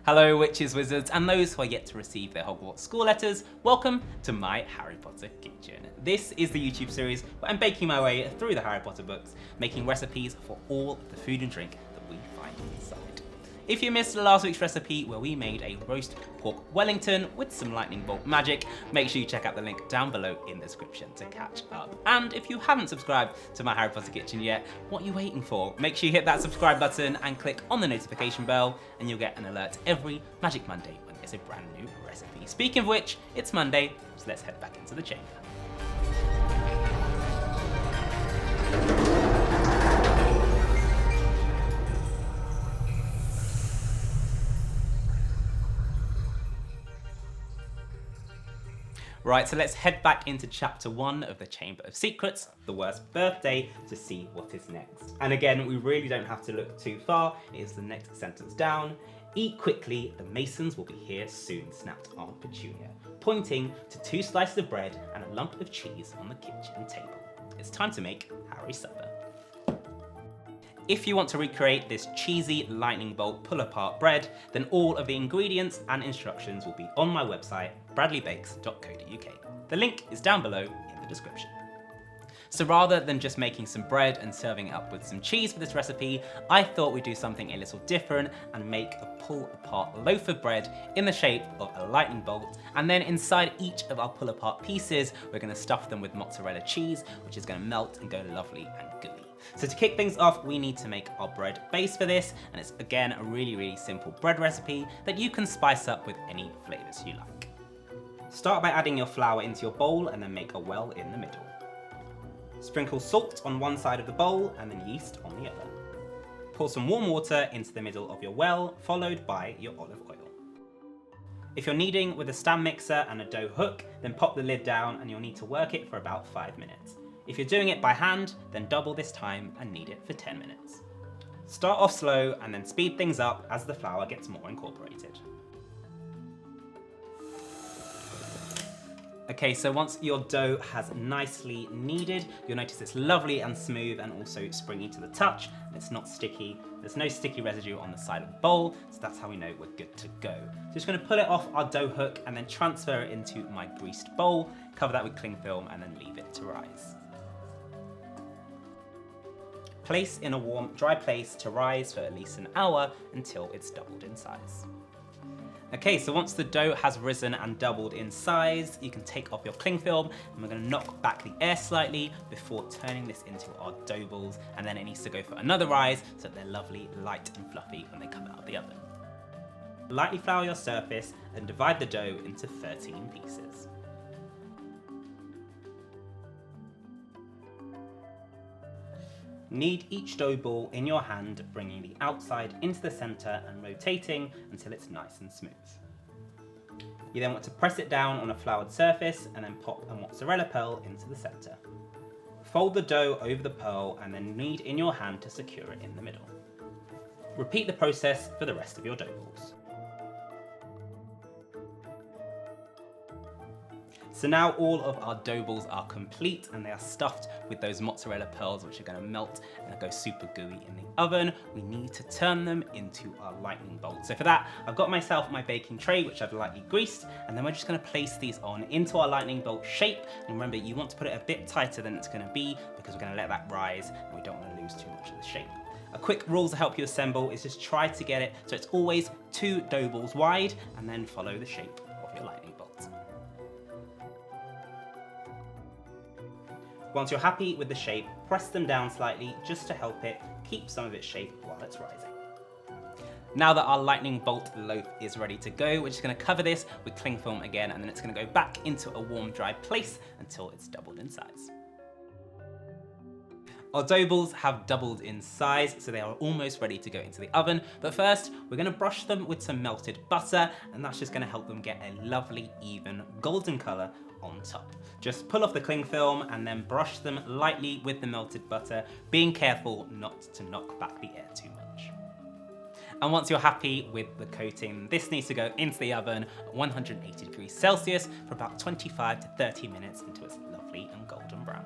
Hello witches, wizards, and those who are yet to receive their Hogwarts school letters, welcome to my Harry Potter kitchen. This is the YouTube series where I'm baking my way through the Harry Potter books, making recipes for all the food and drink that we find inside. If you missed last week's recipe where we made a roast pork Wellington with some lightning bolt magic, make sure you check out the link down below in the description to catch up. And if you haven't subscribed to my Harry Potter kitchen yet, what are you waiting for? Make sure you hit that subscribe button and click on the notification bell and you'll get an alert every Magic Monday when there's a brand new recipe. Speaking of which, it's Monday, so let's head back into the chamber. Right, so let's head back into chapter 1 of the Chamber of Secrets, the worst birthday, to see what is next. And again, we really don't have to look too far. It is the next sentence down. Eat quickly, the Masons will be here soon, snapped Aunt Petunia, pointing to 2 slices of bread and a lump of cheese on the kitchen table. It's time to make Harry's supper. If you want to recreate this cheesy lightning bolt pull-apart bread, then all of the ingredients and instructions will be on my website, bradleybakes.co.uk. The link is down below in the description. So rather than just making some bread and serving it up with some cheese for this recipe, I thought we'd do something a little different and make a pull-apart loaf of bread in the shape of a lightning bolt, and then inside each of our pull-apart pieces, we're going to stuff them with mozzarella cheese, which is going to melt and go lovely and gooey. So to kick things off, we need to make our bread base for this, and it's again a really simple bread recipe that you can spice up with any flavors you like. Start by adding your flour into your bowl and then make a well in the middle. Sprinkle salt on one side of the bowl and then yeast on the other. Pour some warm water into the middle of your well, followed by your olive oil. If you're kneading with a stand mixer and a dough hook, then pop the lid down and you'll need to work it for about 5 minutes. If you're doing it by hand, then double this time and knead it for 10 minutes. Start off slow and then speed things up as the flour gets more incorporated. Okay, so once your dough has nicely kneaded, you'll notice it's lovely and smooth and also springy to the touch, and it's not sticky. There's no sticky residue on the side of the bowl, so that's how we know we're good to go. So just gonna pull it off our dough hook and then transfer it into my greased bowl, cover that with cling film and then leave it to rise. Place in a warm, dry place to rise for at least an hour until it's doubled in size. Okay, so once the dough has risen and doubled in size, you can take off your cling film and we're gonna knock back the air slightly before turning this into our dough balls, and then it needs to go for another rise so that they're lovely, light and fluffy when they come out of the oven. Lightly flour your surface and divide the dough into 13 pieces. Knead each dough ball in your hand, bringing the outside into the center and rotating until it's nice and smooth. You then want to press it down on a floured surface and then pop a mozzarella pearl into the center. Fold the dough over the pearl and then knead in your hand to secure it in the middle. Repeat the process for the rest of your dough balls. So now all of our dough balls are complete and they are stuffed with those mozzarella pearls, which are going to melt and go super gooey in the oven. We need to turn them into our lightning bolts. So for that, I've got myself my baking tray, which I've lightly greased, and then we're just going to place these on into our lightning bolt shape. And remember, you want to put it a bit tighter than it's going to be because we're going to let that rise and we don't want to lose too much of the shape. A quick rule to help you assemble is just try to get it so it's always 2 dough balls wide and then follow the shape of your lightning bolt. Once you're happy with the shape, press them down slightly just to help it keep some of its shape while it's rising. Now that our lightning bolt loaf is ready to go, we're just going to cover this with cling film again, and then it's going to go back into a warm, dry place until it's doubled in size. Our dough balls have doubled in size, so they are almost ready to go into the oven. But first, we're going to brush them with some melted butter, and that's just going to help them get a lovely, even golden color on top. Just pull off the cling film and then brush them lightly with the melted butter, being careful not to knock back the air too much. And once you're happy with the coating, this needs to go into the oven at 180 degrees Celsius for about 25 to 30 minutes until it's lovely and golden brown.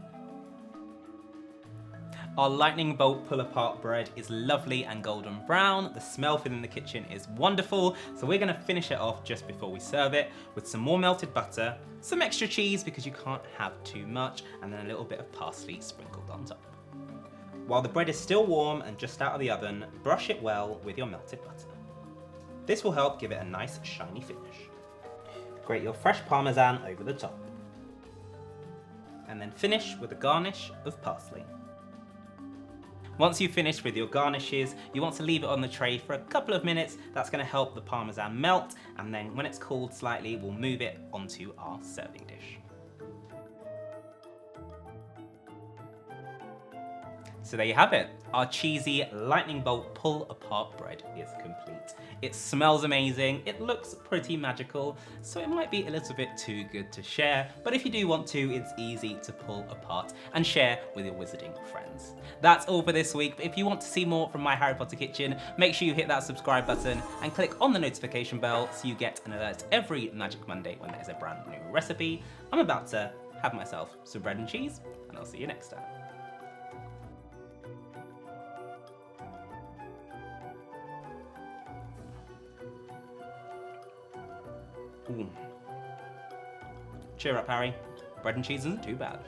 Our lightning bolt pull apart bread is lovely and golden brown. The smell filling the kitchen is wonderful. So we're gonna finish it off just before we serve it with some more melted butter, some extra cheese because you can't have too much, and then a little bit of parsley sprinkled on top. While the bread is still warm and just out of the oven, brush it well with your melted butter. This will help give it a nice shiny finish. Grate your fresh parmesan over the top. And then finish with a garnish of parsley. Once you've finished with your garnishes, you want to leave it on the tray for a couple of minutes. That's going to help the parmesan melt, and then when it's cooled slightly, we'll move it onto our serving dish. So there you have it. Our cheesy lightning bolt pull apart bread is complete. It smells amazing, it looks pretty magical, so it might be a little bit too good to share, but if you do want to, it's easy to pull apart and share with your wizarding friends. That's all for this week, but if you want to see more from my Harry Potter kitchen, make sure you hit that subscribe button and click on the notification bell so you get an alert every Magic Monday when there's a brand new recipe. I'm about to have myself some bread and cheese, and I'll see you next time. Ooh. Cheer up, Harry. Bread and cheese isn't too bad.